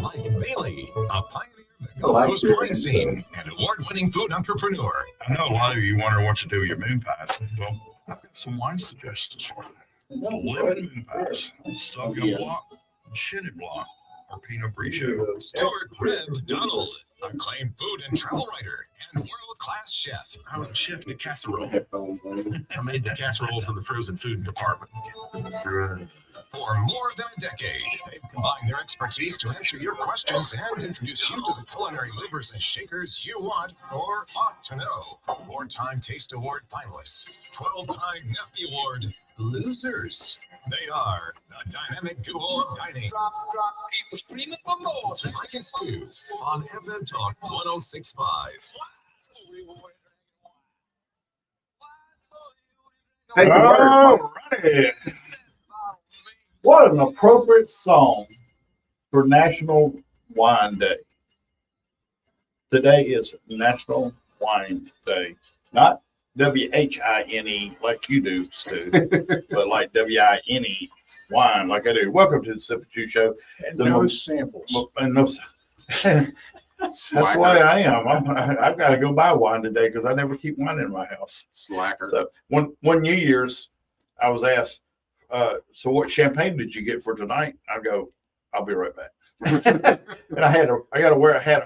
Mike Bailey, a pioneer of the Gulf Coast wine scene and award-winning food entrepreneur. I know a lot of you wonder what to do with your moon pies. Well, I've got some wine suggestions for you. Lemon moon pies, Sauvignon Blanc, Chenin Blanc, or Pinot Grigio. Stuart Reb Donald, acclaimed food and travel writer and world-class chef. I was the chef de casserole. I made the casseroles in the frozen food department. For more than a decade, they've combined their expertise to answer your questions and introduce you to the culinary movers and shakers you want or ought to know. 4-time Taste Award finalists, 12-time Nappy Award losers. They are the dynamic duo of dining. People screaming for more. Mike and Stu on FM Talk 1065. Hey, Alrighty. what an appropriate song for National Wine Day. Today is National Wine Day. Not W-H-I-N-E like you do, Stu, but like W-I-N-E, wine like I do. Welcome to the Sip and Chew Show. And no samples. And no, that's why I am. I've got to go buy wine today because I never keep wine in my house. Slacker. So one New Year's, I was asked, so what champagne did you get for tonight? I go, I'll be right back. And I had a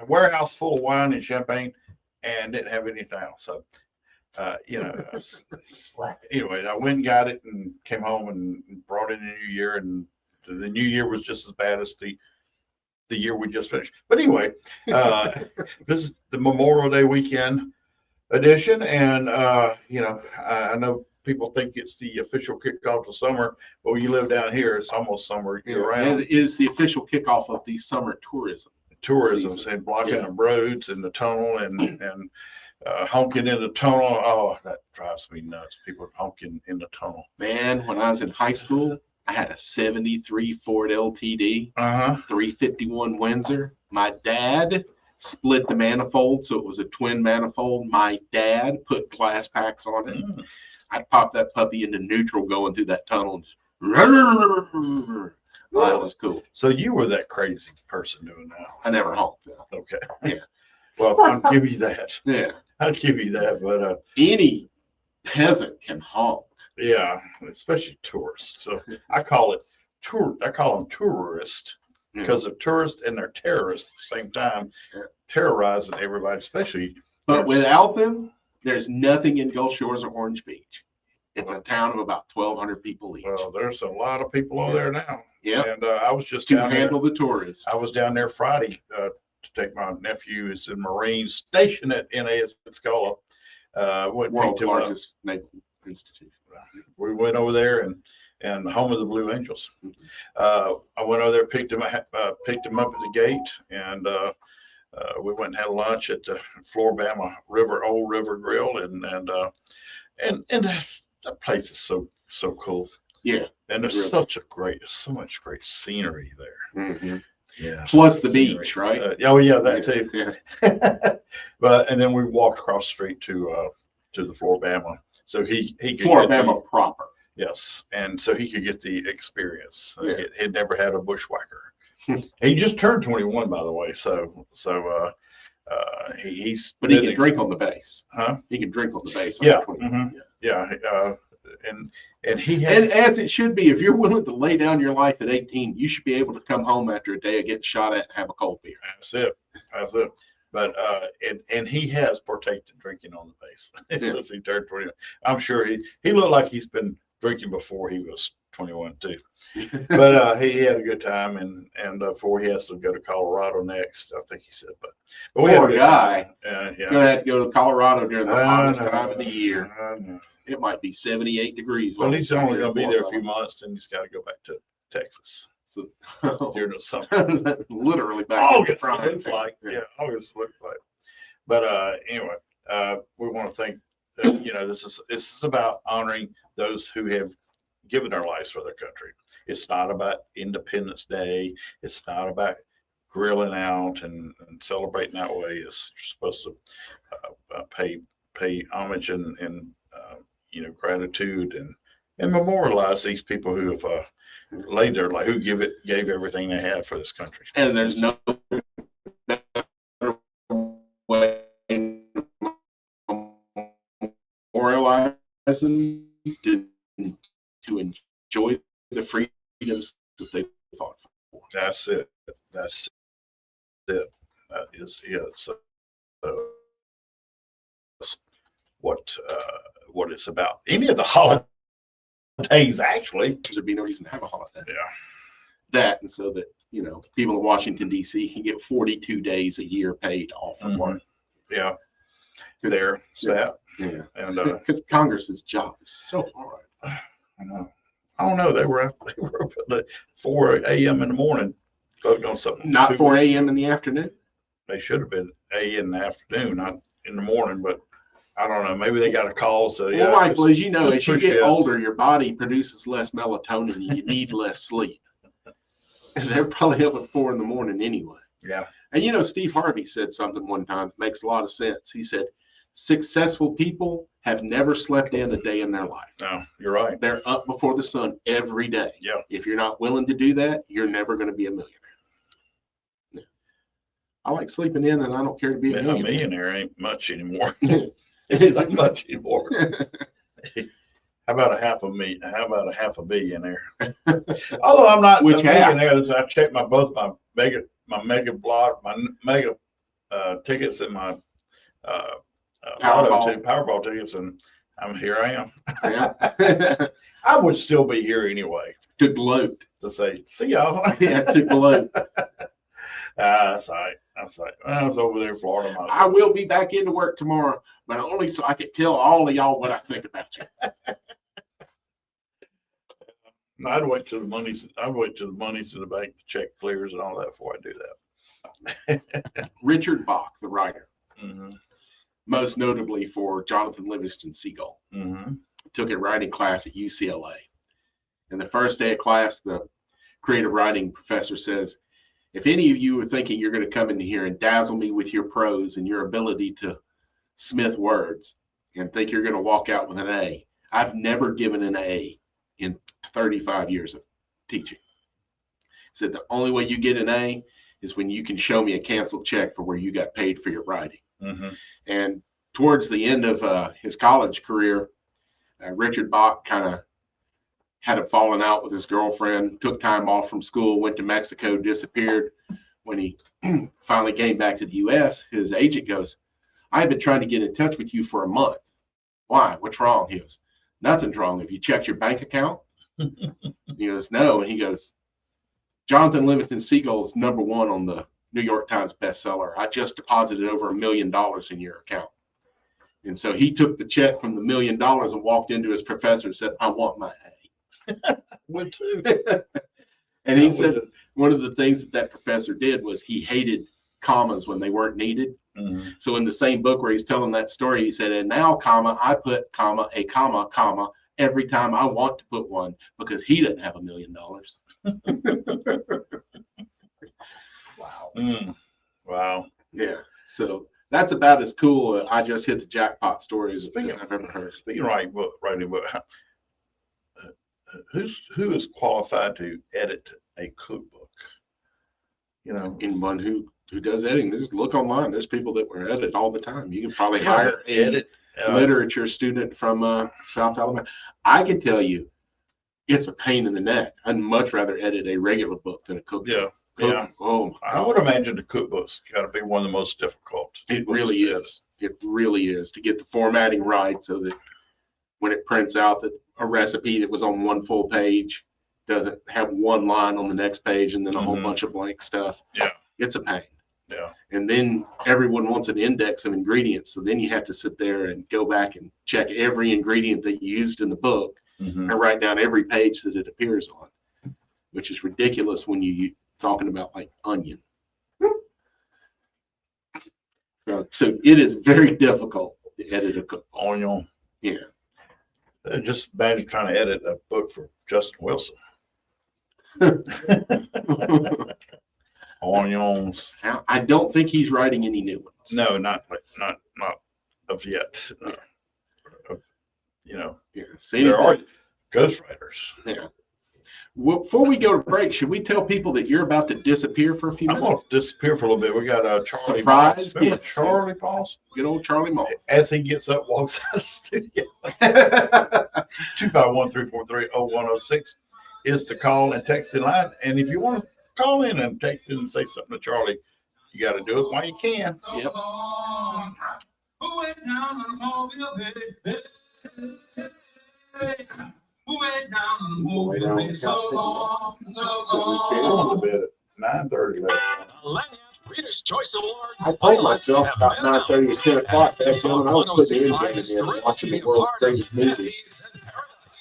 warehouse full of wine and champagne and didn't have anything else. So, anyway, I went and got it and came home and brought it in the new year. And the new year was just as bad as the year we just finished. But anyway, this is the Memorial Day weekend edition. And, I know people think it's the official kickoff of summer, but when you live down here, it's almost summer year round. It is the official kickoff of the summer tourism season. And blocking the roads and the tunnel and honking in the tunnel. Oh, that drives me nuts. People honking in the tunnel. Man, when I was in high school, I had a 73 Ford LTD, 351 Windsor. My dad split the manifold, so it was a twin manifold. My dad put glass packs on it. I'd pop that puppy into neutral going through that tunnel. That was cool. So you were that crazy person doing that. I never honked. Okay. Yeah. Well, I'll give you that. Yeah. I'll give you that. But any peasant can honk. yeah, especially tourists. So I call them tourists because they're tourists and they're terrorists at the same time, terrorizing everybody, especially. But without them, there's nothing in Gulf Shores or Orange Beach. It's a town of about 1,200 people each. Well, there's a lot of people over there now. Yeah. And I was just To down handle there. the tourists. I was down there Friday to take my nephew. He's in Marine stationed at NAS Pensacola. World's largest naval institute. We went over there and home of the Blue Angels. I went over there, picked him up at the gate, and we went and had lunch at the Floribama Old River Grill, and that place is so cool. Yeah. And there's really so much great scenery there. Mm-hmm. Yeah. Plus the beach, right? That too. Yeah. But and then we walked across the street to the Floribama, so he could Floribama proper. Yes, and so he could get the experience. Yeah. He'd never had a bushwhacker. He just turned 21, by the way. He's. But he can drink on the base. Huh? He can drink on the base. Yeah. 21. Yeah. And he had. And as it should be, if you're willing to lay down your life at 18, you should be able to come home after a day of getting shot at and have a cold beer. That's it. But and he has partaken in drinking on the base since he turned 21. I'm sure he looked like he's been drinking before he was 21 too. But he had a good time, and before he has to go to Colorado next, I think he said. But we had a Poor good guy. time. You're gonna have to go to Colorado during the hottest know. time of the year. I know. It might be 78 degrees. Well, he's only going to be there a few months, and he's got to go back to Texas So, during the summer. literally back in the August prime. looks like. Yeah, August looks like. But anyway, we want to thank. This is about honoring those who have given their lives for their country. It's not about Independence Day. It's not about grilling out and celebrating that way. It's supposed to pay homage and gratitude and memorialize these people who have laid there like who gave everything they had for this country. And there's no better way to memorialize them to enjoy the freedoms that they fought for. That's it. That's it. That is it. So that's what it's about. Any of the holidays, actually. There'd be no reason to have a holiday. Yeah. That, and so that, you know, people in Washington, D.C. can get 42 days a year paid off from work. Yeah. There's that. Yeah. And because Congress's job is so hard. I know. I don't know. They were up at 4 a.m. in the morning voting on something. Not 4 a.m. in the afternoon. They should have been in the afternoon, not in the morning, but I don't know. Maybe they got a call. So Well, yeah, Michael, as you know, as you push get yes. older, your body produces less melatonin and you need less sleep. And they're probably up at 4 in the morning anyway. Yeah. And you know, Steve Harvey said something one time that makes a lot of sense. He said, successful people have never slept in a day in their life. No, you're right. They're up before the sun every day. Yeah. If you're not willing to do that, you're never going to be a millionaire. Yeah. I like sleeping in and I don't care to be a A millionaire. millionaire ain't much anymore. It's not much anymore. How about a half a million? How about a half a billionaire? Although I'm not Which a millionaire, so I checked both my mega tickets and my Powerball tickets, and here I am. Yeah. I would still be here anyway To gloat. to say, see y'all. Yeah, to gloat. That's all right. That's all right. I was over there in Florida. I will be back into work tomorrow, but only so I can tell all of y'all what I think about you. No, I'd wait till the money's in the bank, the check clears and all that before I do that. Richard Bach, the writer, Mm-hmm. most notably for Jonathan Livingston Seagull, Mm-hmm. took a writing class at UCLA. And the first day of class, the creative writing professor says, if any of you are thinking you're going to come in here and dazzle me with your prose and your ability to smith words and think you're going to walk out with an A, I've never given an A in 35 years of teaching. He said the only way you get an A is when you can show me a canceled check for where you got paid for your writing. Mm-hmm. And towards the end of his college career, Richard Bach kind of had a falling out with his girlfriend, took time off from school, went to Mexico, disappeared. When he finally came back to the U.S., his agent goes, I've been trying to get in touch with you for a month. Why? What's wrong? He goes, nothing's wrong. Have you checked your bank account? He goes, no. And he goes, Jonathan Livingston Seagull is #1 on the New York Times bestseller. I just deposited over $1 million in your account. And so he took the check from the $1 million and walked into his professor and said, I want my A. Would too. And he said one of the things that professor did was he hated commas when they weren't needed. Mm-hmm. So in the same book where he's telling that story, he said, and now, comma, I put comma, a comma, comma, every time I want to put one because he doesn't have $1 million. Wow. Wow. Yeah. So that's about as cool. I just hit the jackpot story as I've ever heard. Speaking of writing book, who is qualified to edit a cookbook? You know, Anyone who does editing, just look online. There's people that were edit all the time. You can probably hire a literature student from South Alabama. I can tell you, it's a pain in the neck. I'd much rather edit a regular book than a cookbook. Yeah. Oh, I would imagine the cookbook's got to be one of the most difficult. it really is. It really is to get the formatting right so that when it prints out that a recipe that was on one full page doesn't have one line on the next page and then a whole bunch of blank stuff. Yeah. It's a pain. Yeah. And then everyone wants an index of ingredients. So then you have to sit there and go back and check every ingredient that you used in the book Mm-hmm. and write down every page that it appears on, which is ridiculous when you're talking about like onion. So it is very difficult to edit a cookbook. Onion. Yeah. Just imagine trying to edit a book for Justin Wilson. Onions. I don't think he's writing any new ones. No, not of yet. No. You know, Yeah. there are ghostwriters. Yeah. Well, before we go to break, should we tell people that you're about to disappear for a few I'm minutes? going to disappear for a little bit. We got Charlie Surprise Moss. Remember guest. Charlie Moss? Good old Charlie Moss. As he gets up, walks out of the studio. 251-343-0106 is the call and texting line. And if you want to call in and text in and say something to Charlie, you got to do it while you can. Yep. Going to bed at 9:30 last night. Reader's Choice Awards. I played myself about 9:30 or 10 o'clock back then when I was putting the end game in and watching the world's greatest movie.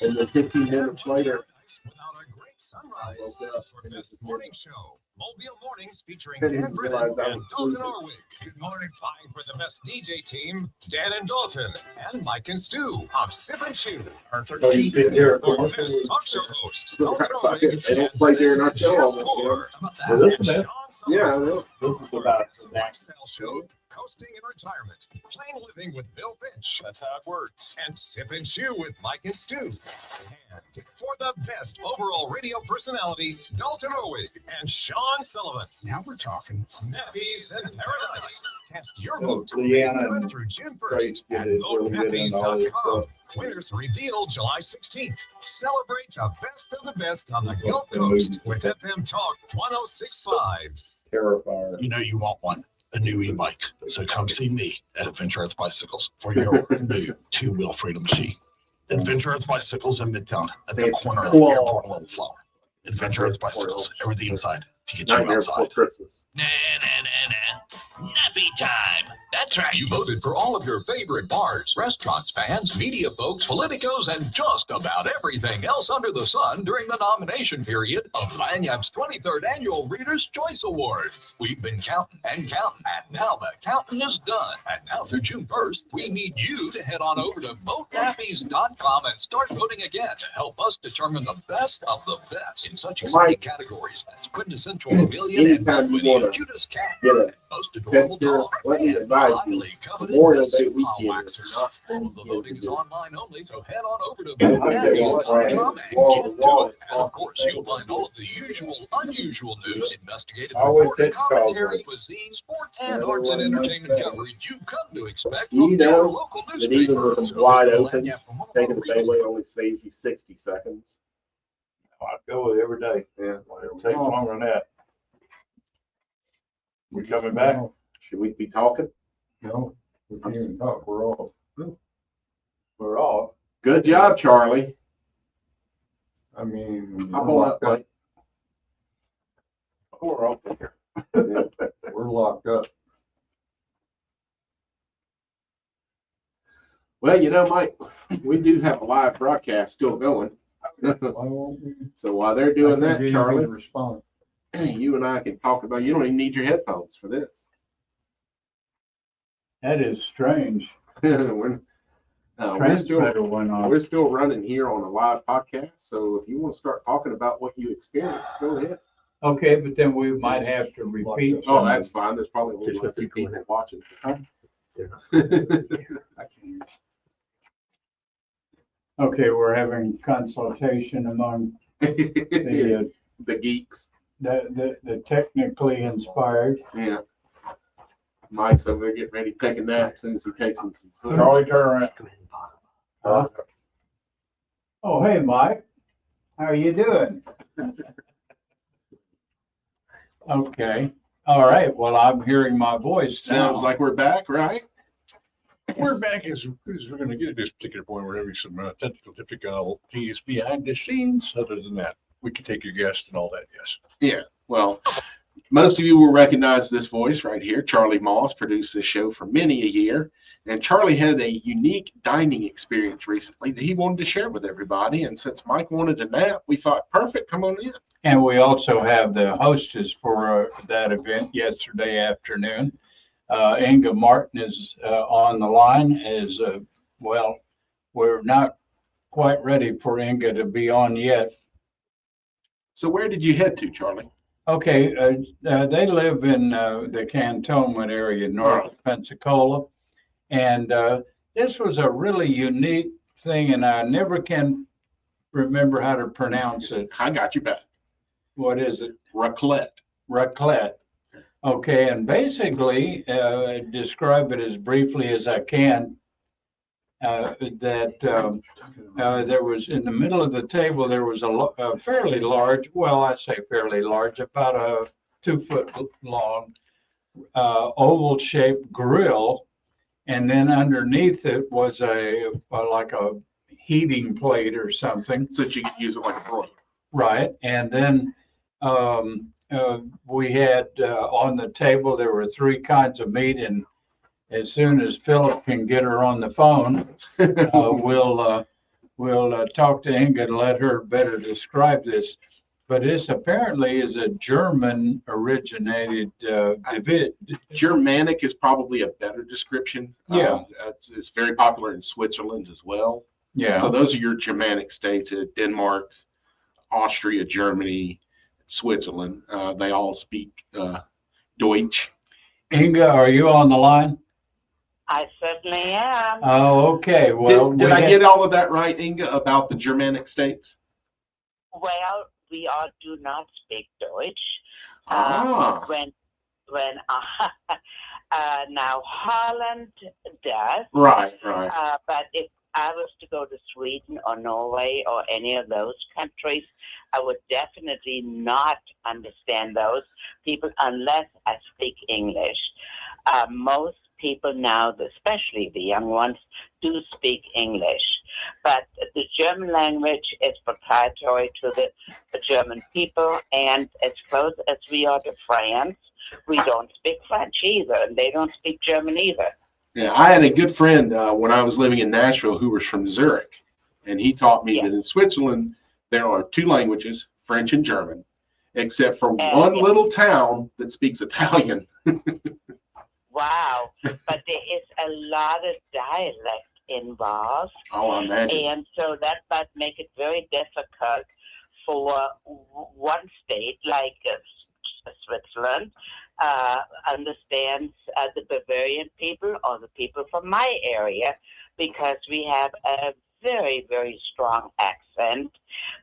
And then 15 minutes later, Without a great sunrise for the best morning show. Mobile Mornings featuring Didn't Dan even Brennan realize I and was Dalton sleeping. Orwig. Good morning, fine for the best DJ team, Dan and Dalton, and Mike and Stu of Sip and Chew. Our so you sit there. for best talk show host, Dalton Orwig. They don't play during our show almost. Moore. Well, this is And best. Sean Yeah, I Sullivan. know. This is about the lifestyle show, coasting in retirement, plain living with Bill Finch. That's how it works. And Sip and Chew with Mike and Stu. And for the best overall radio personality, Dalton Orwig and Sean Sullivan. Now we're talking Nappies in Paradise. Cast your vote Leanna and through June Grace 1st at did it really good and all this votenappies.com. stuff. Winners revealed July 16th. Celebrate the best of the best on the Gulf Coast with FM Talk 1065. Terrifier. You know you want one, a new e-bike. So come see me at Adventure Earth Bicycles for your new two-wheel freedom machine. Adventure Earth Bicycles in Midtown at the corner of Whoa. Airport and Little Flower. Adventure Earth Bicycles, everything inside to get you Nightmare Before outside. Christmas. Nappy time. That's right. You voted for all of your favorite bars, restaurants, fans, media folks, politicos, and just about everything else under the sun during the nomination period of Lanyap's 23rd Annual Reader's Choice Awards. We've been counting and counting, and now the counting is done. And now through June 1st, we need you to head on over to votenappies.com and start voting again to help us determine the best of the best in such exciting categories as quintessential Mammalian and anytime you Melvinian wanna Judas Cat, get a and most adorable picture, dog, let me and advise you, highly coveted Memorial best Day Pile weekend is Waxers. not All of the voting is online only, so head on over to I think they want votenappies.com and wall get to to wall. it. And of course, you'll find all of the usual, unusual news, investigative Always reporting, pitch calls, commentary, right? cuisine, sports, and arts and entertainment coverage you've come to expect You from your know local that even with newspaper. them So wide go to open, Lanyap for one of taking our the Bayway only saves you 60 seconds. I'd go with it every day. Yeah. It takes longer than that. We coming back? Should we be talking? No, we can't even talk, we're off. We're off. Good job, Charlie. I mean, Hop we're on up, locked up. Mike. We're off here. We're locked up. Well, you know, Mike, we do have a live broadcast still going. Why won't we? So while they're doing I that, can Charlie, respond. you and I can talk about, you don't even need your headphones for this. That is strange. we're, Transmitter went off. we're still running here on a live podcast. So if you want to start talking about what you experienced, go ahead. Okay, but then we might have to repeat. Oh, that's fine. There's probably only Just like a few 2 people minutes. watching. I can't. Okay, we're having consultation among the, The geeks. the technically inspired. Yeah. Mike's over there getting ready to take a nap as soon as he takes him some food. Charlie, turn around. Huh? Oh, hey, Mike, how are you doing? Okay, all right, well, I'm hearing my voice Sounds now. like we're back, right? We're back as we're going to get at this particular point. We're having some technical difficulties behind the scenes. Other than that, we can take your guest and all that. Yes. Well, most of you will recognize this voice right here. Charlie Moss produced this show for many a year. And Charlie had a unique dining experience recently that he wanted to share with everybody. And since Mike wanted a nap, we thought, perfect, come on in. And we also have the hostess for that event yesterday afternoon. Inga Martin is on the line. Well, we're not quite ready for Inga to be on yet. So where did you head to, Charlie? Okay, they live in the Cantonment area north of Pensacola. And this was a really unique thing, and I never can remember how to pronounce it. I got you back. What is it? Raclette. Raclette. Okay, and basically, describe it as briefly as I can. There was in the middle of the table, there was a fairly large, well, I say fairly large, about a 2-foot long oval shaped grill. And then underneath it was like a heating plate or something. So that you could use it like a broiler. Right. And then we had on the table, there were 3 kinds of meat. And as soon as Philip can get her on the phone, we'll talk to Inga to let her better describe this. But this apparently is a German originated Germanic is probably a better description. Yeah. It's very popular in Switzerland as well. Yeah. So those are your Germanic states: Denmark, Austria, Germany, Switzerland. They all speak Deutsch. Inga, are you on the line? I certainly am. Oh, okay. Well, did I get all of that right, Inga, about the Germanic states? Well, we all do not speak Deutsch. When now Holland does. Right. But if I was to go to Sweden or Norway or any of those countries, I would definitely not understand those people unless I speak English. Most people now, especially the young ones, do speak English. But the German language is proprietary to the German people, and as close as we are to France, we don't speak French either, and they don't speak German either. Yeah, I had a good friend when I was living in Nashville who was from Zurich, and he taught me that in Switzerland there are 2 languages, French and German, except for one little town that speaks Italian. Wow, but there is a lot of dialect involved. Oh, I imagine. And so that might make it very difficult for one state like Switzerland understands the Bavarian people or the people from my area, because we have a very, very strong accent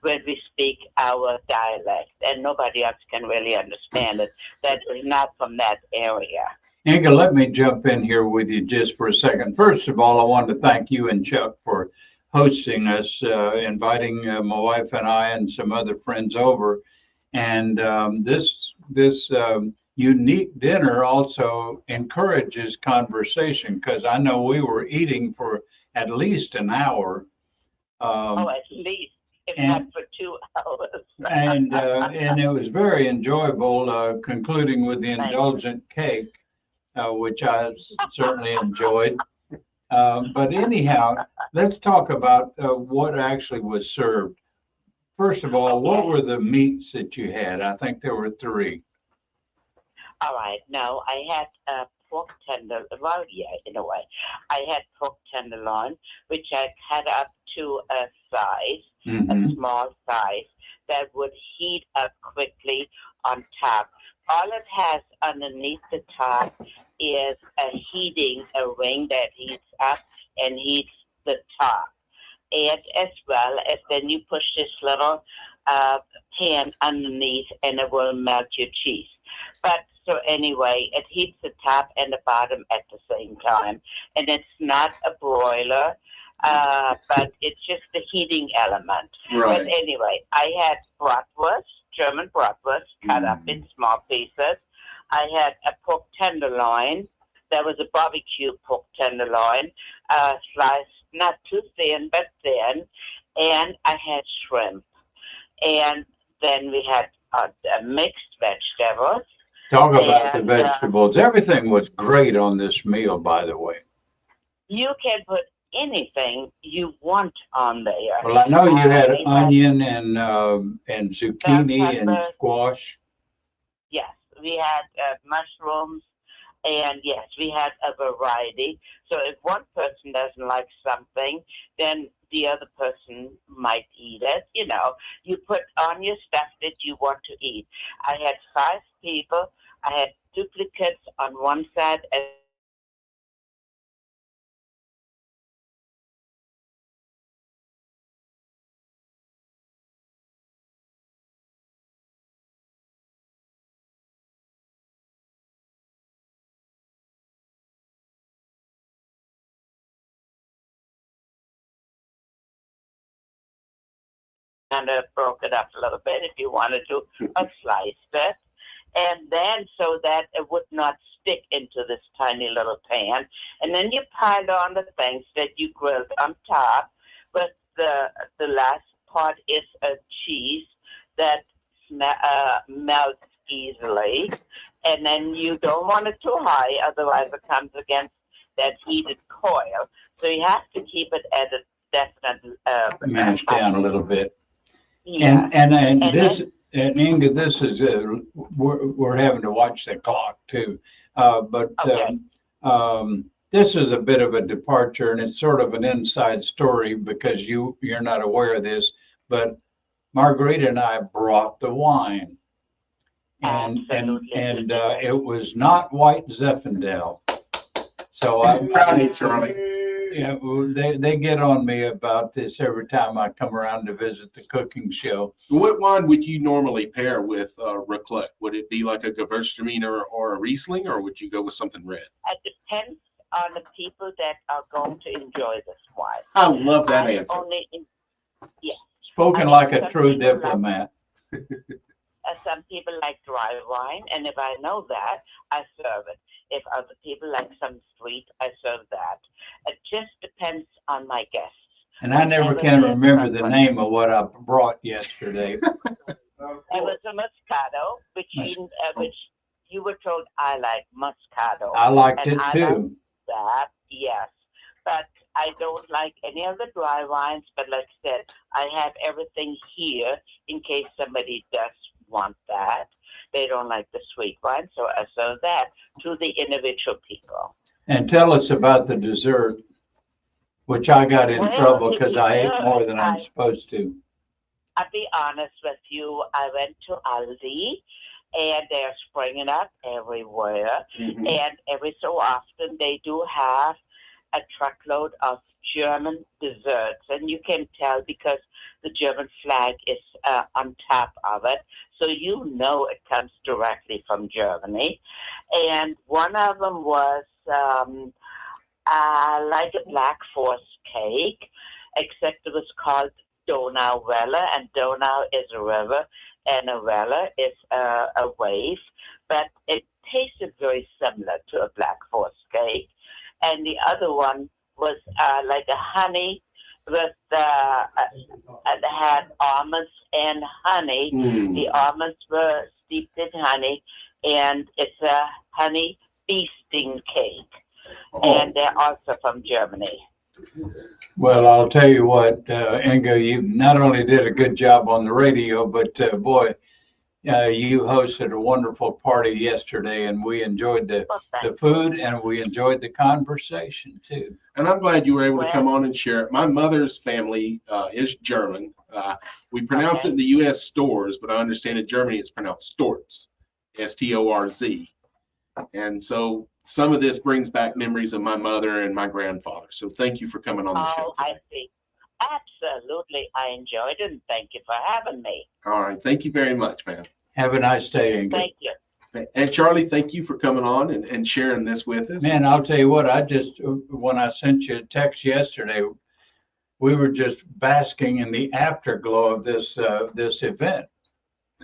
when we speak our dialect, and nobody else can really understand it that is not from that area. Inga, let me jump in here with you just for a second. First of all, I want to thank you and Chuck for hosting us, inviting my wife and I and some other friends over. And this unique dinner also encourages conversation, because I know we were eating for at least an hour. At least, if not for 2 hours. and it was very enjoyable, concluding with the indulgent cake. Which I certainly enjoyed. But anyhow, let's talk about what actually was served. First of all, what were the meats that you had? I think there were 3. All right. No, I had pork tenderloin. Well, yeah, in a way. I had pork tenderloin, which I cut up to a size, a small size, that would heat up quickly on top. All it has underneath the top is a ring that heats up and heats the top. And as well as then you push this little pan underneath and it will melt your cheese. But so anyway, it heats the top and the bottom at the same time. And it's not a broiler, but it's just the heating element. Right. But anyway, I had bratwurst, German bratwurst, cut up in small pieces. I had a pork tenderloin. There was a barbecue pork tenderloin, sliced not too thin, but thin. And I had shrimp. And then we had mixed vegetables. Talk about the vegetables. Everything was great on this meal, by the way. You can put anything you want on there. Well, I know you had onion and zucchini and squash. Yes, we had mushrooms, and yes, we had a variety. So if one person doesn't like something, then the other person might eat it. You know, you put on your stuff that you want to eat. I had 5 people. I had duplicates on one side and kind of broke it up a little bit if you wanted to, or sliced it. And then so that it would not stick into this tiny little pan. And then you pile on the things that you grilled on top. But the last part is a cheese that melts easily. And then you don't want it too high, otherwise it comes against that heated coil. So you have to keep it at a definite mashed down a little bit. Yeah. And this, and Inga, this is we're having to watch the clock too. But Okay. This is a bit of a departure, and it's sort of an inside story because you're not aware of this. But Margarita and I brought the wine, and it was not white Zinfandel. So I'm proud of you, Charlie. Yeah, well, they get on me about this every time I come around to visit the cooking show. What wine would you normally pair with raclette? Would it be like a Gewürztraminer or a Riesling, or would you go with something red? It depends on the people that are going to enjoy this wine. I love that answer. Spoken like a true diplomat. Some people like dry wine, and if I know that, I serve it. If other people like some sweet, I serve that. It just depends on my guests. And I never can remember the name of what I brought yesterday. It was a Moscato, which you were told I like Moscato. I liked it I too. like that, yes. But I don't like any of the dry wines. But like I said, I have everything here in case somebody does want that. They don't like the sweet wine, so I serve that to the individual people. And tell us about the dessert, which I got in trouble because I ate more than I'm supposed to. I'll be honest with you. I went to Aldi, and they're springing up everywhere. Mm-hmm. And every so often, they do have a truckload of German desserts. And you can tell because the German flag is on top of it. So you know it comes directly from Germany. And one of them was like a Black Forest cake, except it was called Donauwelle, and Donau is a river, and a Welle is a wave. But it tasted very similar to a Black Forest cake. And the other one was like a honey with had almonds and honey. The almonds were steeped in honey, and it's a honey feasting cake. And they're also from Germany. Well, I'll tell you what, Inga, you not only did a good job on the radio, but boy, you hosted a wonderful party yesterday, and we enjoyed the food, and we enjoyed the conversation too. And I'm glad you were able to come on and share it. My mother's family is German. We pronounce it in the U.S. stores, but I understand in Germany it's pronounced Storz, S-T-O-R-Z. And so some of this brings back memories of my mother and my grandfather. So thank you for coming on the show. Oh, I see. Absolutely. I enjoyed it, and thank you for having me. All right. Thank you very much, man. Have a nice day, Inga. Thank you. And Charlie, thank you for coming on and sharing this with us. Man, I'll tell you what, when I sent you a text yesterday, we were just basking in the afterglow of this event.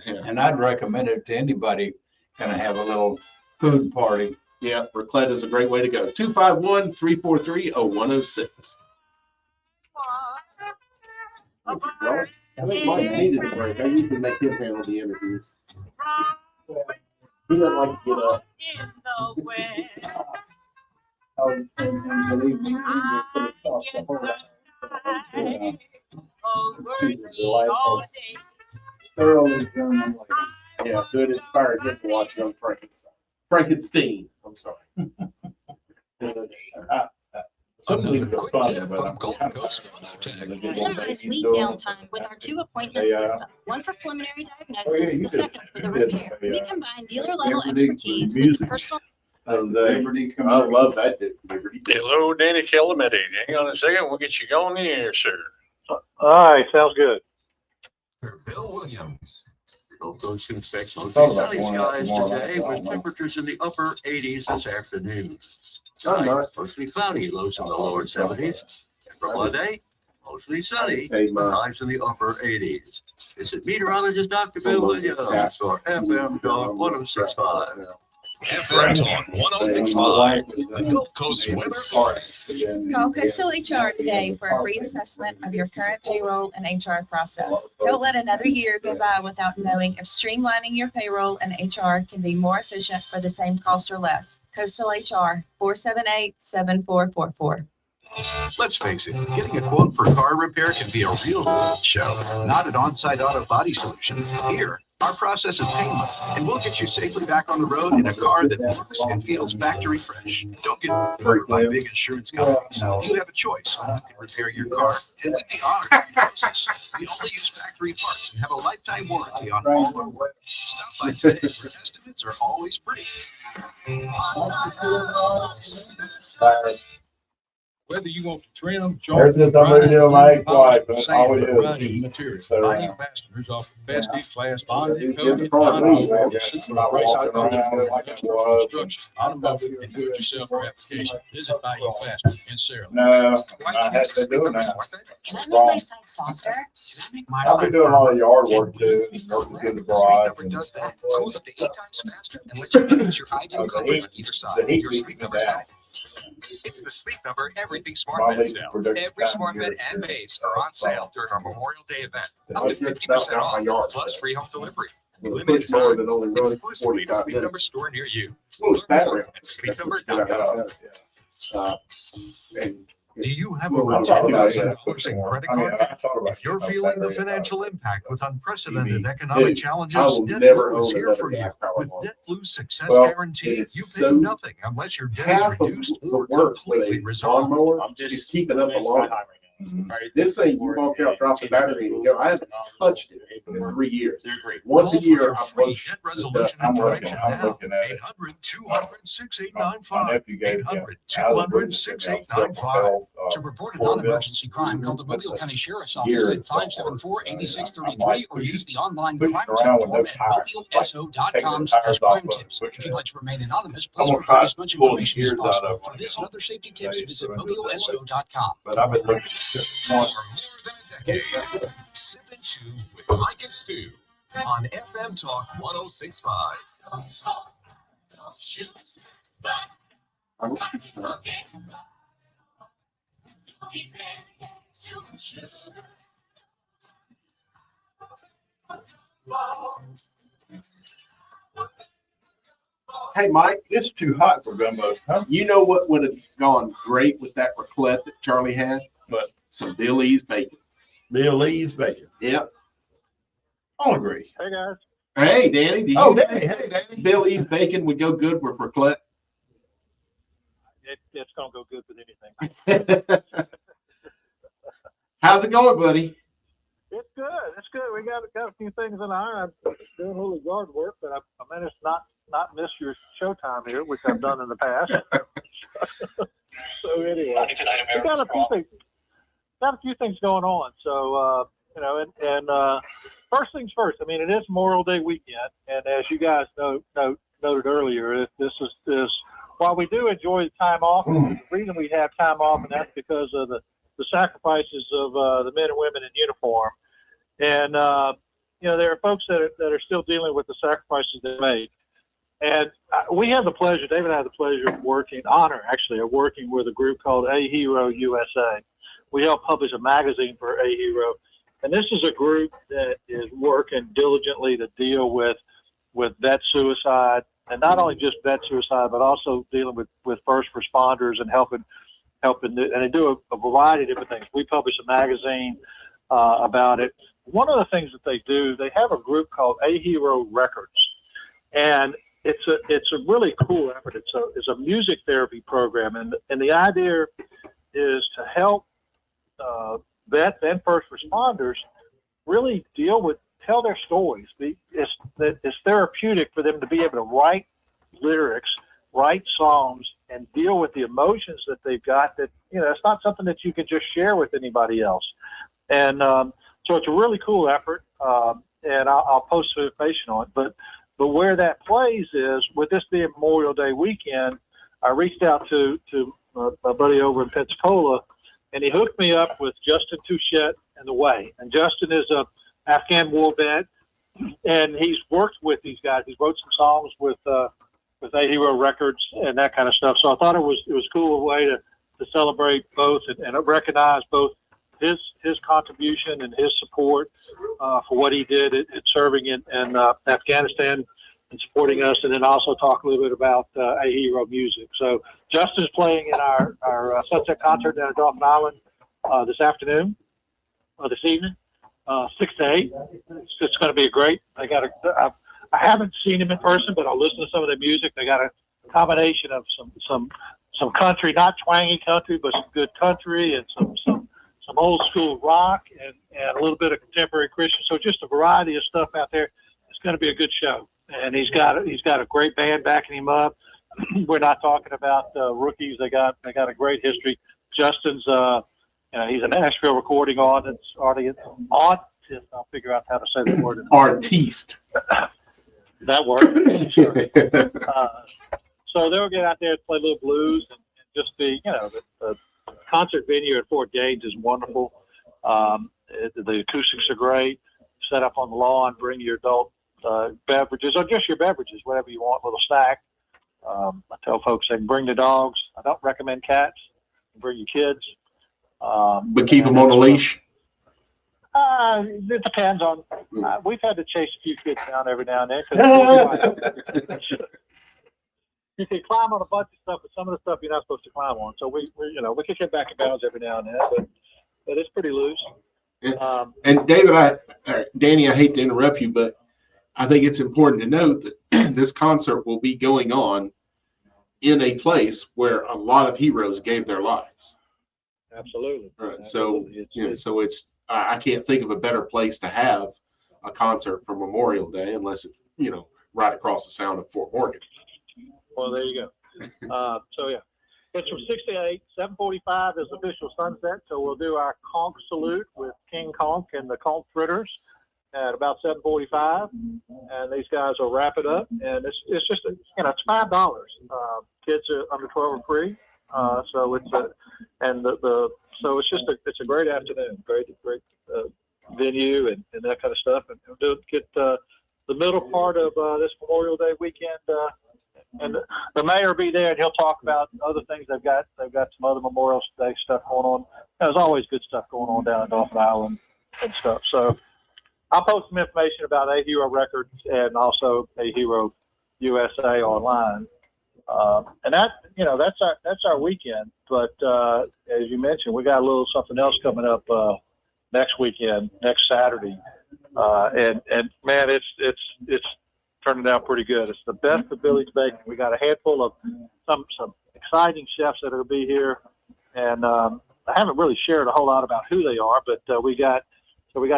Yeah. And I'd recommend it to anybody going to have a little food party. Yeah, raclette is a great way to go. 251-343-0106. Well, I think Mike needed a break. I usually make him handle the interviews. He doesn't like to get up. Yeah, so it inspired him to watch Young Frankenstein. I'm sorry. Minimize week downtime with our 2 appointment system. One for preliminary diagnosis, the second for the repair. We combine dealer-level expertise with the personal. I love that Liberty. Hello, Danny Calamity. Hang on a second. We'll get you going in here, sir. All right, sounds good. Bill Williams. Gulf inspection. Skies today with temperatures in the upper 80s this afternoon. Tonight, mostly cloudy, lows in the lower 70s. For Monday, Mostly sunny, Hey, Ma. highs in the upper 80s. This is meteorologist Dr. Bill Williams for FM Talk 1065. FM Talk 1065, the Gulf Coast weather. Call Coastal HR today for a free assessment of your current payroll and HR process. Don't let another year go by without knowing if streamlining your payroll and HR can be more efficient for the same cost or less. Coastal HR, 478-7444. Let's face it, getting a quote for car repair can be a real show. Not at On-Site Auto Body Solutions. Here, our process is painless, and we'll get you safely back on the road in a car that looks and feels factory fresh. Don't get hurt by big insurance companies. You have a choice on who can repair your car, and we'd be honored for your process. We only use factory parts and have a lifetime warranty on all our work. Stop by today, where estimates are always free. Whether you want to trim, There's this other deal my ex-wife, that's all we do. material. So, Buying fasteners off best in class bonded, Get in coated, front of me, man. non-recyclable, I'm not walking around like it was. construction, automotive, and do-it-yourself application. Visit Bayou Fastener in Sarah. No, I had to do it now. Can I make my site softer? I've been doing a lot of yard work too, working in the garage. and- Does that, cools up to 8 times faster, and lets you choose your ideal coverage on either side of your Sleep Number side. It's the Sleep Number Everything Smart My Bed lease sale. production Every time smart of bed year and is- base are on sale during our Memorial Day event. Up to Most of it's 50% out my off, yard. plus free home delivery. With a Limited push mower time, that only runs exclusively to 45 Sleep Number minutes. store near you. Well, it's battery. At sleepnumber.com. And Do you have Well, over I thought about $10,000 that. in credit I mean, card I debt? thought about If you're getting a feeling the battery. financial impact with unprecedented Hey, economic I challenges, will Debt never Blue is own here another for you. gas powered With one. Debt Blue's Success Well, Guarantee, it's you pay so nothing unless your debt is half of reduced the or work with completely a resolved. lawnmower is keeping up the lawn. This thing, you walk out, drop the battery and go. I haven't touched it in 3 years. Once a Call for year, your I'm free looking. debt resolution information I'm now. looking at it. 800-200-6895. My nephew gave me. 800-200-6895. To report a non-emergency crime, call the Mobile County Sheriff's Office at 574-8633 or use the online crime tip form at mobileso.com/crime tips. If you'd like to remain anonymous, please provide as much information as possible. For this and other safety tips, visit mobileso.com. But I've been looking at For more than a decade, Sip and Chew with Mike and Stu on FM Talk 1065. Hey, Mike, it's too hot for gumbo, huh? you know what would have gone great with that raclette that Charlie had? But Some Bill E's bacon. Bill Lee's bacon. Yep. I'll agree. Hey, guys. Hey, Danny, do you Oh, think Danny, hey, Danny. Bill E's bacon would go good with raclette? It's going to go good with anything. How's it going, buddy? It's good. It's good. We got a few things in iron. I'm doing a little yard work, but I managed not miss your showtime here, which I've done in the past. So anyway, we got a few things going on. So first things first. I mean, it is Memorial Day weekend, and as you guys noted earlier, this is while we do enjoy the time off. The reason we have time off, and that's because of the sacrifices of the men and women in uniform. And, there are folks that are still dealing with the sacrifices they made. And we have the pleasure, David and I have the pleasure of working with a group called A Hero USA. We help publish a magazine for A Hero. And this is a group that is working diligently to deal with vet suicide, and not only just vet suicide, but also dealing with first responders and helping, and they do a variety of different things. We publish a magazine about it. One of the things that they do, they have a group called A Hero Records, and it's a really cool effort. It's a music therapy program, and the idea is to help vets and first responders really tell their stories. It's therapeutic for them to be able to write lyrics, write songs, and deal with the emotions that they've got. That it's not something that you can just share with anybody else. And so it's a really cool effort, and I'll post some information on it. But where that plays is, with this being Memorial Day weekend, I reached out to my buddy over in Pensacola and he hooked me up with Justin Touchette and The Way. And Justin is a Afghan war vet, and he's worked with these guys. He wrote some songs with A Hero Records and that kind of stuff. So I thought it was a cool way to celebrate both and recognize both his contribution and his support for what he did at serving in Afghanistan and supporting us, and then also talk a little bit about A Hero music. So Justin's playing in our Sunset concert down at Dauphin Island this afternoon, this evening, 6 to 8. It's going to be great. I haven't seen him in person, but I'll listen to some of their music. They got a combination of some country, not twangy country, but some good country, and some old school rock and a little bit of contemporary Christian. So just a variety of stuff out there. It's going to be a good show. And he's got a great band backing him up. We're not talking about rookies. They got a great history. Justin's he's a Nashville recording artist. I'll figure out how to say that word. Artiste. That works. Sure. So they'll get out there and play a little blues and just be, the concert venue at Fort Gaines is wonderful. The acoustics are great. Set up on the lawn. Bring your adult beverages, or just your beverages, whatever you want, a little snack. I tell folks they can bring the dogs. I don't recommend cats. Bring your kids. But keep them on a leash? It depends on. We've had to chase a few kids down every now and then. You can climb on a bunch of stuff, but some of the stuff you're not supposed to climb on. So we can get back in bounds every now and then, but it's pretty loose. And David, Danny, I hate to interrupt you, but I think it's important to note that this concert will be going on in a place where a lot of heroes gave their lives. Absolutely. Right. Absolutely. So it's I can't think of a better place to have a concert for Memorial Day unless it's right across the sound of Fort Morgan. Well, there you go. So yeah, it's from 6 to 8. 7:45 is official sunset. So we'll do our conch salute with King Conch and the Conch Fritters at about 7:45, and these guys will wrap it up. And it's just it's $5. Kids under 12 are free. So it's it's a great afternoon, great venue and that kind of stuff. And we'll get the middle part of this Memorial Day weekend. And the mayor will be there, and he'll talk about other things they've got. They've got some other Memorial Day stuff going on. There's always good stuff going on down at Dauphin Island and stuff. So I'll post some information about A Hero Records and also A Hero USA online. And that's our weekend. But as you mentioned, we got a little something else coming up next weekend, next Saturday. And man, it's turning out pretty good. It's the best of Billy's Bacon. We got a handful of some exciting chefs that will be here, and I haven't really shared a whole lot about who they are, but we got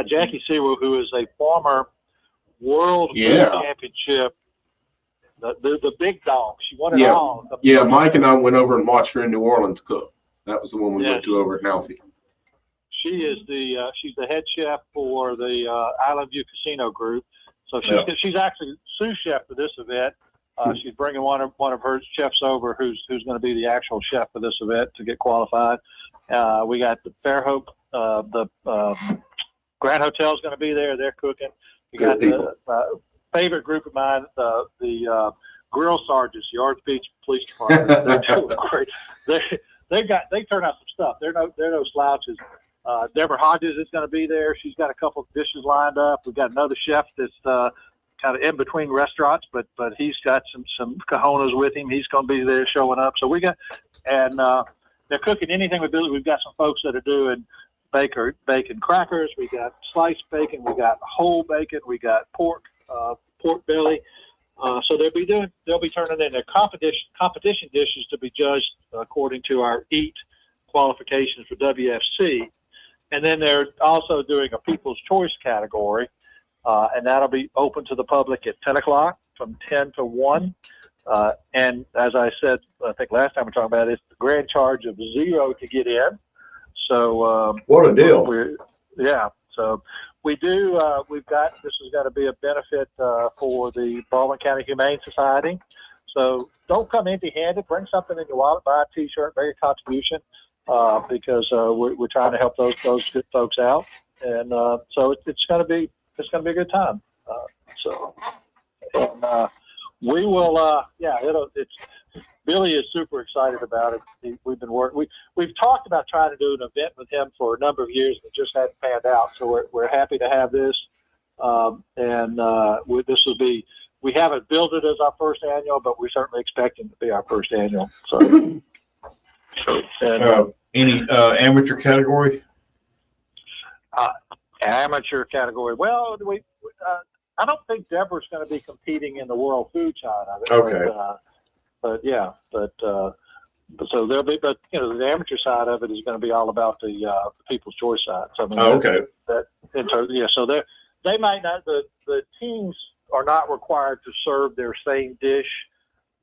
Jackie Seawell, who is a former world championship, the big dog. She won it all. Yeah, Mike and I went over and watched her in New Orleans cook. That was the one we went to over at Nalfi. She is she's the head chef for the Island View Casino Group. So she's actually sous chef for this event. She's bringing one of her chefs over, who's going to be the actual chef for this event to get qualified. We got the Fairhope, the Grand Hotel is going to be there. They're cooking. We got the favorite group of mine, the Grill Sergeants, Yards Beach Police Department. They're doing great. They turn out some stuff. They're no slouches. Deborah Hodges is going to be there. She's got a couple of dishes lined up. We've got another chef that's kind of in between restaurants, but he's got some cojones with him. He's going to be there showing up. So they're cooking anything we do. We've got some folks that are doing bacon crackers. We got sliced bacon. We got whole bacon. We got pork belly. So they'll be turning in their competition dishes to be judged according to our EAT qualifications for WFC. And then they're also doing a People's Choice category, and that'll be open to the public at 10 o'clock from 10 to 1. And as I said, I think last time we talked about it, it's the grand charge of $0 to get in. So what a deal! So we do. This has got to be a benefit for the Baldwin County Humane Society. So don't come empty-handed. Bring something in your wallet. Buy a T-shirt. Make a contribution. because we're trying to help those good folks out, and so it's going to be a good time. We will. It's Billy is super excited about it. We've talked about trying to do an event with him for a number of years, but just hadn't panned out. So we're happy to have this, this will be. We haven't billed it as our first annual, but we're certainly expecting it to be our first annual. So, any amateur category? Amateur category. Well, I don't think Deborah's going to be competing in the World Food side of it. Okay. So there'll be, the amateur side of it is going to be all about the People's Choice side. So, I mean, okay. So they might not. The teams are not required to serve their same dish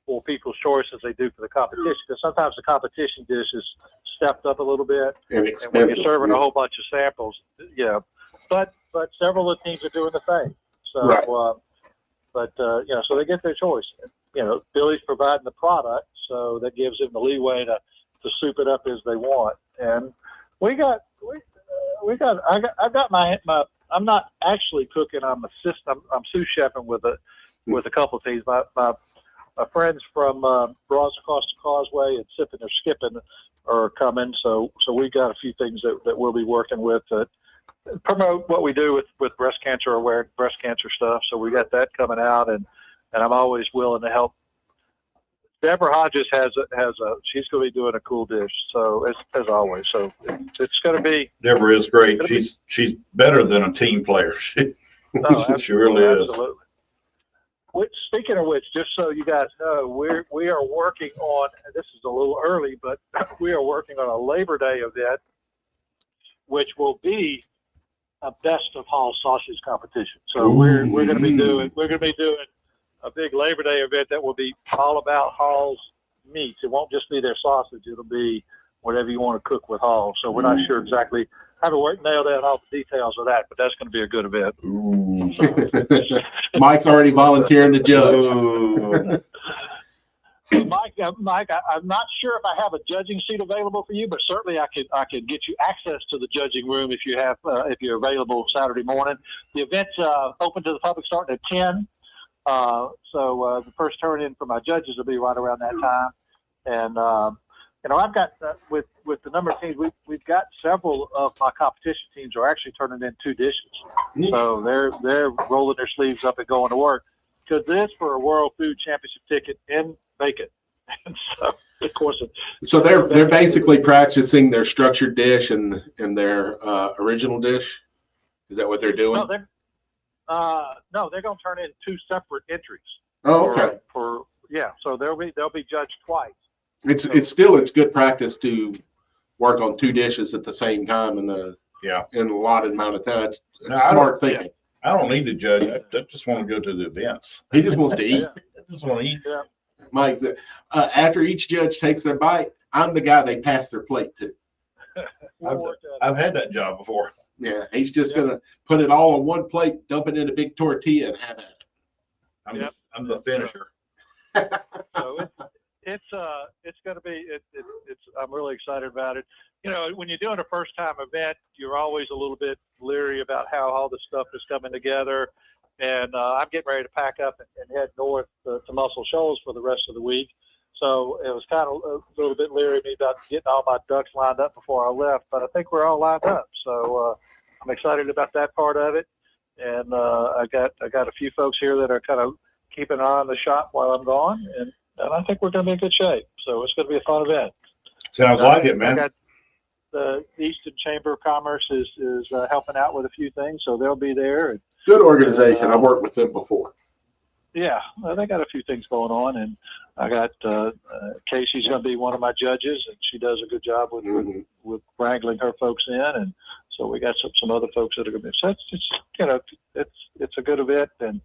for People's Choice as they do for the competition, because sometimes the competition dish is stepped up a little bit, and when you're serving a whole bunch of samples, but several of the teams are doing the same. So, right. So they get their choice. Billy's providing the product, so that gives them the leeway to soup it up as they want. And I've got my I'm not actually cooking. I'm sous chefing with a couple of teams. My friends from Bras Across the Causeway and Sipping or Skipping are coming. So we got a few things that we'll be working with to promote what we do with breast cancer awareness, breast cancer stuff. So we got that coming out, and I'm always willing to help. Deborah Hodges she's going to be doing a cool dish. So as always, so it's going to be. Deborah is great. She's better than a team player. She really is. Absolutely. Speaking of which, just so you guys know, we are working on. This is a little early, but we are working on a Labor Day event, which will be a best of Hall sausage competition. So we're going to be doing a big Labor Day event that will be all about Hall's meats. It won't just be their sausage. It'll be whatever you want to cook with Hall. So we're not sure exactly how to nail down all the details of that, but that's going to be a good event. Mike's already volunteering to judge. Mike, I'm not sure if I have a judging seat available for you, but certainly I could get you access to the judging room if you're available Saturday morning. The event's open to the public starting at 10. So the first turn in for my judges will be right around that time. And I've got with the number of teams, we've got several of my competition teams are actually turning in 2 dishes. So they're rolling their sleeves up and going to work, because this for a World Food Championship ticket in bacon. And so of course, so they're basically practicing their structured dish and their original dish. Is that what they're doing? No, they're going to turn in 2 separate entries. Oh, okay. So they'll be judged twice. It's good practice to work on 2 dishes at the same time in a allotted amount of time. It's smart thinking. I don't need to judge. I just want to go to the events. He just wants to eat. I just want to eat. Yeah. Mike, after each judge takes their bite, I'm the guy they pass their plate to. I've had that job before. Yeah, he's just gonna put it all on one plate, dump it in a big tortilla, and have it. I'm the finisher. So it's going to be. I'm really excited about it. When you're doing a first-time event, you're always a little bit leery about how all this stuff is coming together. And I'm getting ready to pack up and head north to Muscle Shoals for the rest of the week. So it was kind of a little bit leery of me about getting all my ducks lined up before I left, but I think we're all lined up. So I'm excited about that part of it. And I got a few folks here that are kind of keeping an eye on the shop while I'm gone, and I think we're going to be in good shape. So it's going to be a fun event. Sounds like it, man. I got the Easton Chamber of Commerce is helping out with a few things, so they'll be there. And, good organization. I've worked with them before. Yeah, they got a few things going on, and I got Casey's going to be one of my judges, and she does a good job with wrangling her folks in, and so we got some other folks that are going to be. So it's a good event, and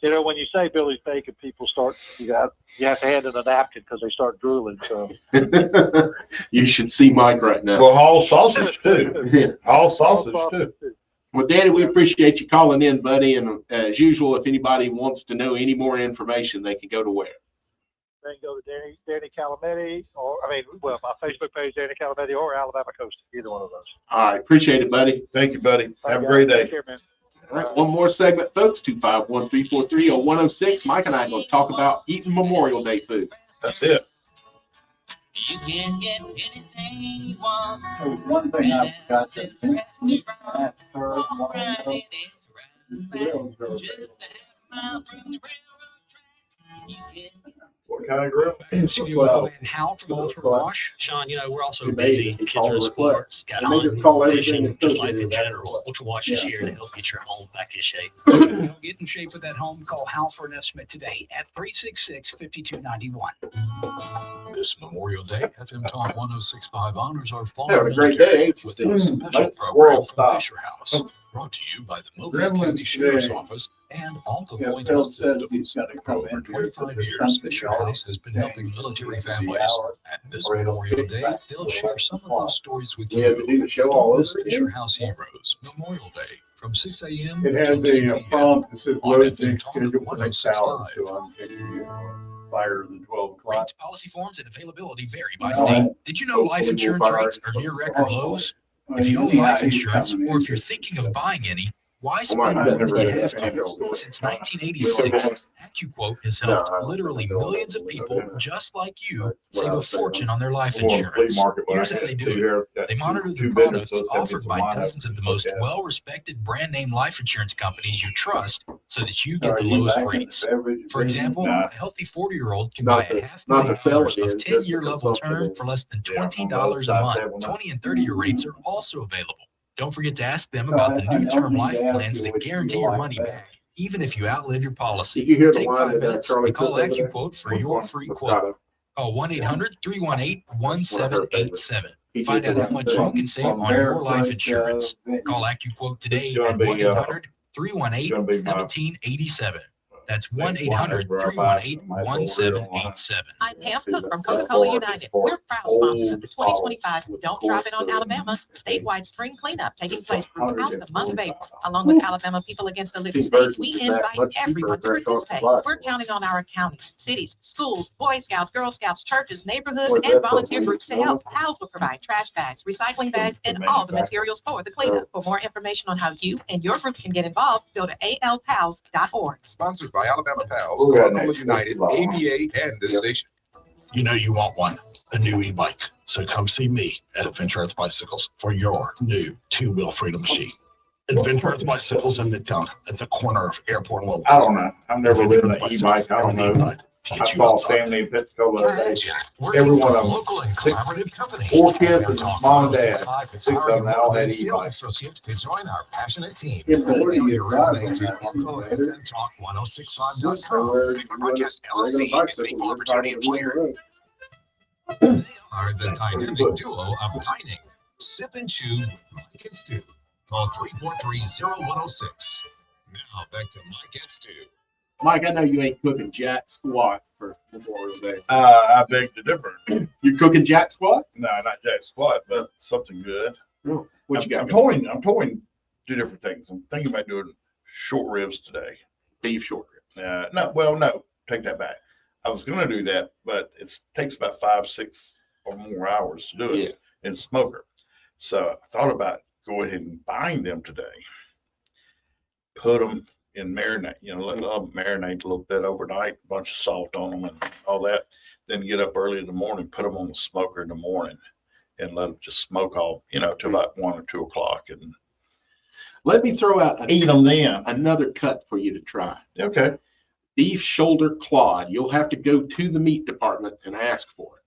when you say Billy's Bacon, people start you have to hand in a napkin because they start drooling. So you should see Mike right now. Well, Hall sausage too. Hall sausage too. Well, Danny, we appreciate you calling in, buddy. And as usual, if anybody wants to know any more information, they can go to where? then go to Danny Calamity, or my Facebook page, Danny Calamity, or Alabama Coast, either one of those. All right. Appreciate it, buddy. Thank you, buddy. Have a Guys. great day. Take care, man. All right. One more segment, folks. 251-343-0106. Mike and I are going to talk about eating Memorial Day food. That's it. You can get anything you want. There's one thing I've got to think that's her What kind of grill? In studio and Hal from Ultra Wash. Sean, we're also busy. Kids are in sports, got on fishing, just life in general. Ultra Wash is here to help get your home back in shape. Get in shape with that home. Call Hal for an estimate today at 366-5291. This Memorial Day, FM Talk 106.5 honors our fallen Having a great day. with a special Let's program world from stop. Fisher House, brought to you by the Mobile County Sheriff's Office and Alta Point Health Systems. For over 25 years, Fisher House has been helping military families. And this Memorial Day, they'll share some of those stories with We had to do you. the show all Don't miss over Fisher again. House Heroes Memorial Day from 6 a.m. It till has 2 a p.m. prompt that says on road FM next Talk schedule for next hour, 106.5. so I'm taking fire than 12 o'clock. Rates, policy forms, and availability vary by state. Did you know life insurance rates are near record lows? If you own life insurance, or if you're thinking of buying any, why spend more than you have to? Since 1986, AccuQuote has helped literally millions of people just like you save a fortune on their life insurance. Here's how they do it. They monitor the products offered by dozens of the most well-respected brand name life insurance companies you trust so that you get the lowest rates. For example, a healthy 40-year-old can buy a $500,000 of 10-year level term for less than $20 a month. 20 and 30-year rates are also available. Don't forget to ask them about the new term life plans that guarantee your money back, even if you outlive your policy. Did you hear the Take one 5 that minutes Charlie and call put over there? AccuQuote for your free quote. Call 1-800-318-1787. Find out how much you can save on your life insurance. Call AccuQuote today at 1-800-318-1787. That's 1-800-318-1787. I'm Pam Cook from Coca-Cola United. We're proud sponsors of the 2025 Don't Drop It on Alabama statewide spring cleanup taking place throughout the month of April. Along with Alabama People Against Illicit State, we invite everyone to participate. We're counting on our counties, cities, schools, Boy Scouts, Girl Scouts, churches, neighborhoods, and volunteer groups to help. PALS will provide trash bags, recycling bags, and all the materials for the cleanup. For more information on how you and your group can get involved, go to alpals.org. Sponsored by Alabama Pals, Coca-Cola United, ABA, and this station. You know you want one, a new e-bike. So come see me at Adventure Earth Bicycles for your new two-wheel freedom machine. Adventure Earth Bicycles in Midtown at the corner of Airport and Lowell. I don't know. I've never ridden an e-bike. I don't know. I saw Stanley and Pittsfield the other day. Every one of them. Local and collaborative company. 4 kids and mom and dad. 6 of them all had Sales e-bikes. associate to join our passionate team. Yeah, but what do you Resume to got? info@talk1065.com. Broadcast LLC is an equal opportunity employer. They are the dynamic duo of dining. Sip and chew with Mike and Stu. Call 343-0106. Now back to Mike and Stu. Mike, I know you ain't cooking jack squat for Memorial Day. I beg to differ. You cooking jack squat? No, not jack squat, but something good. Oh, what you got? I'm toying 2 different things. I'm thinking about doing short ribs today. Beef short ribs. No, take that back. I was going to do that, but it takes about 5-6 or more hours to do it in a smoker. So I thought about going ahead and buying them today. Put them in marinate, let them marinate a little bit overnight, a bunch of salt on them and all that. Then get up early in the morning, put them on the smoker in the morning and let them just smoke all, till about 1 or 2 o'clock. And let me throw out eat them then. Another cut for you to try. Okay. Beef shoulder clod. You'll have to go to the meat department and ask for it.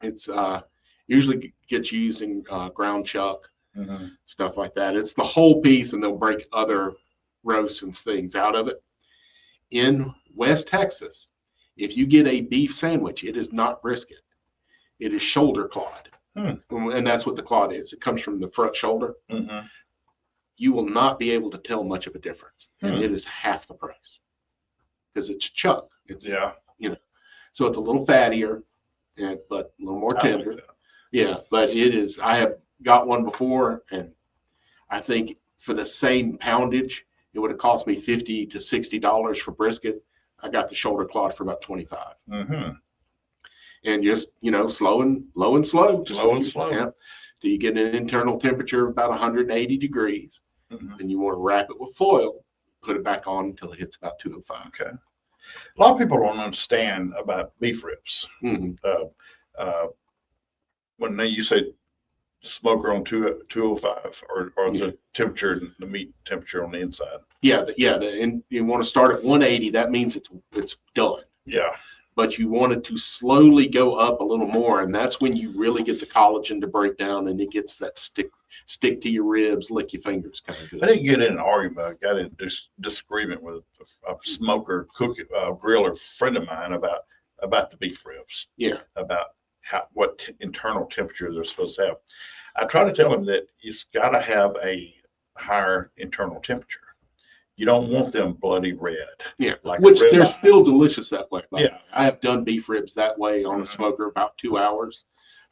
It's usually gets used in ground chuck, stuff like that. It's the whole piece, and they'll break other roasts and things out of it. In West Texas, if you get a beef sandwich, it is not brisket. It is shoulder clod. And that's what the clod is. It comes from the front shoulder. You will not be able to tell much of a difference. And it is half the price because it's chuck. It's, so it's a little fattier, but a little more tender. But it is. I have got one before, and I think for the same poundage, it would have cost me $50 to $60 for brisket. I got the shoulder clot for about 25. Mm-hmm. And just, low and slow. Just Slow and slow. Yeah. Do you get an internal temperature of about 180 degrees? Mm-hmm. And you want to wrap it with foil, put it back on until it hits about 205. Okay. A lot of people don't understand about beef ribs. Mm-hmm. When you say smoker on 205 or the temperature, the meat temperature on the inside. Yeah. And you want to start at 180. That means it's done. Yeah. But you want it to slowly go up a little more, and that's when you really get the collagen to break down, and it gets that stick to your ribs, lick your fingers kind of good. I didn't get in an argument. I got in disagreement with a smoker, griller friend of mine about the beef ribs. Yeah. About what internal temperature they're supposed to have. I try to tell him that it's got to have a higher internal temperature. You don't want them bloody red. Yeah, like which they're still delicious that way. Yeah. I have done beef ribs that way on a smoker about 2 hours.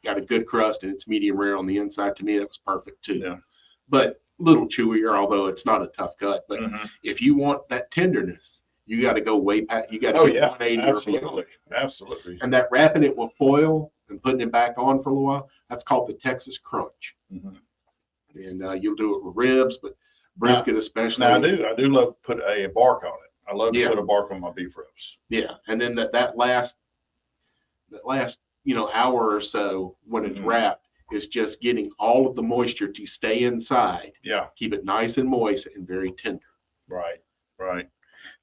Got a good crust and it's medium rare on the inside. To me, that was perfect too. Yeah. But a little chewier, although it's not a tough cut. But if you want that tenderness, you got to go way past. You got to get 180 absolutely, absolutely. And that wrapping it with foil and putting it back on for a little while, that's called the Texas Crunch. Mm-hmm. And you'll do it with ribs, but brisket especially. Now I do love to put a bark on it. I love to put a bark on my beef ribs. Yeah, and then that last hour or so when it's wrapped is just getting all of the moisture to stay inside. Yeah. Keep it nice and moist and very tender. Right.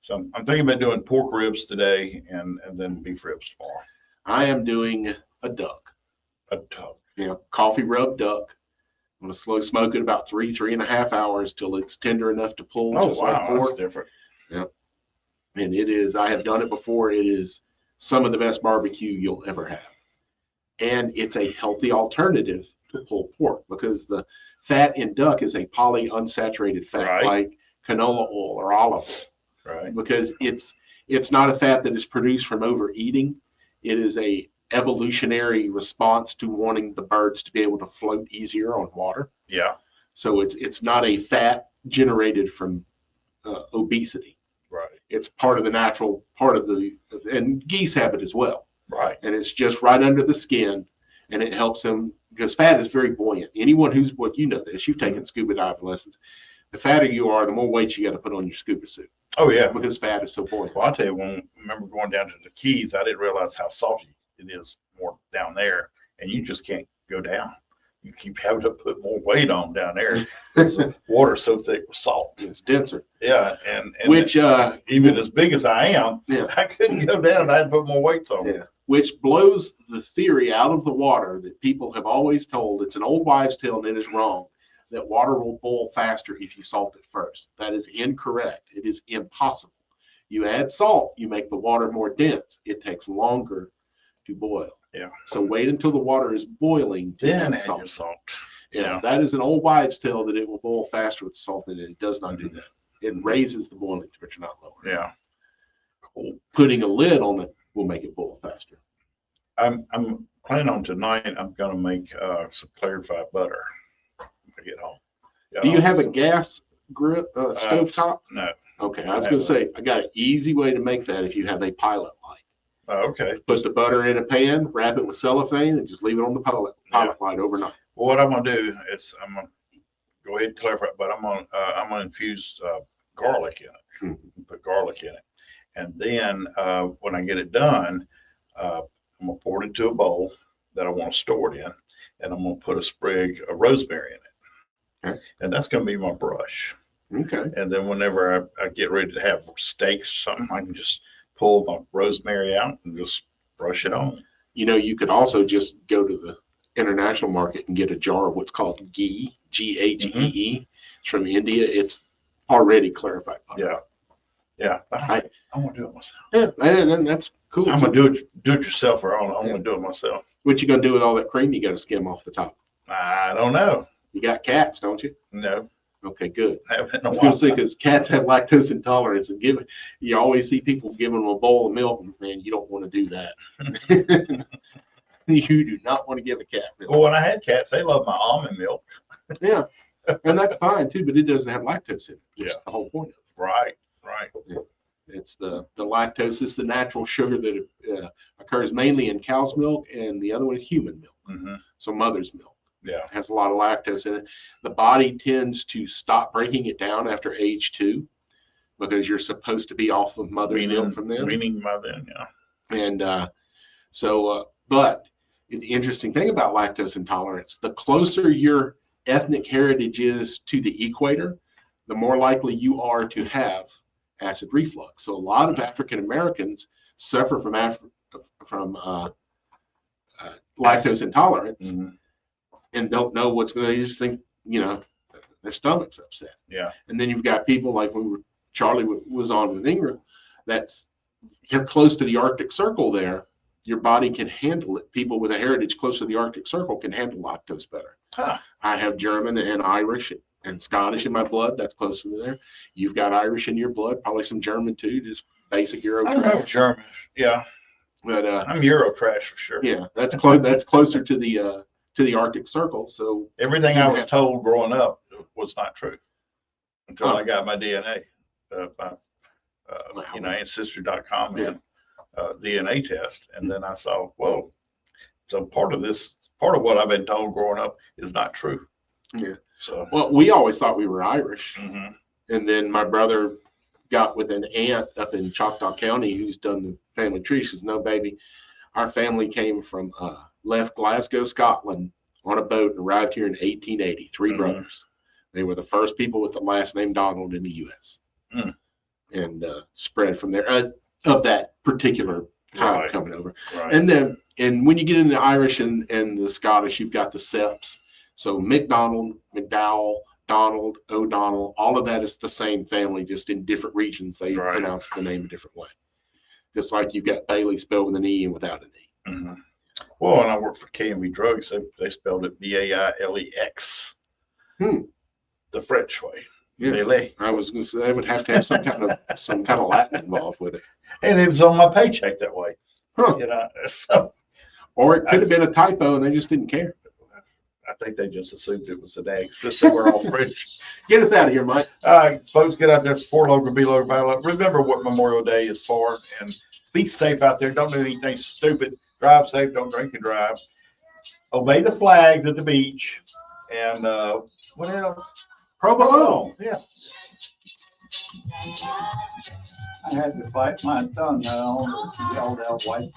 So I'm thinking about doing pork ribs today and then beef ribs tomorrow. I am doing a duck. A duck. Yeah, coffee rub duck. I'm going to slow smoke it about 3.5 hours till it's tender enough to pull. Oh, just wow, like pork. that's different. Yeah. And it is, I have done it before. It is some of the best barbecue you'll ever have. And it's a healthy alternative to pulled pork because the fat in duck is a polyunsaturated fat like canola oil or olive oil. Right. Because it's not a fat that is produced from overeating. It is a evolutionary response to wanting the birds to be able to float easier on water. Yeah. So it's not a fat generated from obesity. Right. It's part of the natural part of and geese have it as well. Right. And it's just right under the skin, and it helps them because fat is very buoyant. Anyone who's this, you've taken scuba diving lessons. The fatter you are, the more weight you got to put on your scuba suit. Oh yeah. Because fat is so buoyant. Well, I'll tell you, I remember going down to the Keys, I didn't realize how salty it is more down there, and you just can't go down. You keep having to put more weight on down there because the water's so thick with salt. It's denser. Yeah, and which even as big as I am, I couldn't go down. I had to put more weights on. Yeah. Which blows the theory out of the water that people have always told. It's an old wives' tale, and it is wrong. That water will boil faster if you salt it first. That is incorrect. It is impossible. You add salt, you make the water more dense. It takes longer to boil. Yeah. So wait until the water is boiling to Then add add your salt. Yeah, that is an old wives' tale that it will boil faster with salt, and it does not do that. It raises the boiling temperature, not lower. Yeah. Cool. Putting a lid on it will make it boil faster. I'm planning on tonight. I'm gonna make some clarified butter when I get home. Do you have a gas grill stove top? No. Okay, I was going to say I got an easy way to make that if you have a pilot light. Okay. Put the butter in a pan, wrap it with cellophane, and just leave it on the pilot light overnight. Well, what I'm gonna do is I'm gonna go ahead and clarify, but I'm gonna infuse garlic in it. Put garlic in it, and then when I get it done, I'm gonna pour it into a bowl that I want to store it in, and I'm gonna put a sprig of rosemary in it. Okay. And that's gonna be my brush. Okay. And then whenever I get ready to have steaks or something, I can just pull my rosemary out and just brush it on. You could also just go to the international market and get a jar of what's called ghee, G-H-E-E. It's from India. It's already clarified butter. Yeah. I want to do it myself. Yeah, and that's cool. I'm gonna do it yourself, or I'm gonna do it myself. What you gonna do with all that cream you got to skim off the top? I don't know. You got cats, don't you? No. Okay, good. I was going to say, because cats have lactose intolerance, and you always see people giving them a bowl of milk, and man, you don't want to do that. You do not want to give a cat milk. Well, when I had cats, they love my almond milk. Yeah, and that's fine too, but it doesn't have lactose in it. Yeah, the whole point of it. Right. Yeah. It's the lactose is the natural sugar that occurs mainly in cow's milk, and the other one is human milk. So mother's milk. Yeah. It has a lot of lactose in it. The body tends to stop breaking it down after age 2 because you're supposed to be off of mother's milk from them. Weaning mother, yeah. And but the interesting thing about lactose intolerance, the closer your ethnic heritage is to the equator, the more likely you are to have acid reflux. So a lot of African Americans suffer from lactose intolerance and don't know what's going to. They just think, their stomach's upset. Yeah. And then you've got people like Charlie was on with Ingrid, they're close to the Arctic Circle there. Your body can handle it. People with a heritage close to the Arctic Circle can handle lactose better. Huh. I have German and Irish and Scottish in my blood. That's close to there. You've got Irish in your blood, probably some German too, just basic Euro I know trash. German, yeah. But I'm Euro trash for sure. Yeah, that's close. That's closer to the Arctic Circle. So everything I was told growing up was not true until I got my DNA, Ancestry.com and DNA test, and then I saw, whoa. So part of what I've been told growing up is not true. Yeah. So well, we always thought we were Irish, and then my brother got with an aunt up in Choctaw County who's done the family tree. She says, "No, baby, our family came from left Glasgow, Scotland, on a boat and arrived here in 1880. 3 brothers. They were the first people with the last name Donald in the U.S. And spread from there of that particular time coming over. Right. And when you get into the Irish and the Scottish, you've got the Septs. So McDonald, McDowell, Donald, O'Donnell, all of that is the same family, just in different regions. They pronounce the name a different way. Just like you've got Bailey spelled with an E and without an E. Well, when I worked for K&B Drugs, they spelled it Bailex. The French way. Yeah. Bailey. I was going to say they would have to have some kind of Latin involved with it. And it was on my paycheck that way. Huh. So, or it could have been a typo and they just didn't care. I think they just assumed it was an egg. Since they were all French. Get us out of here, Mike. All right, folks, get out there, support local, be local, buy local. Remember what Memorial Day is for, and be safe out there. Don't do anything stupid. Drive safe. Don't drink and drive. Obey the flags at the beach. And what else? Provolone. Yeah. I had to bite my tongue now. Yelled out white.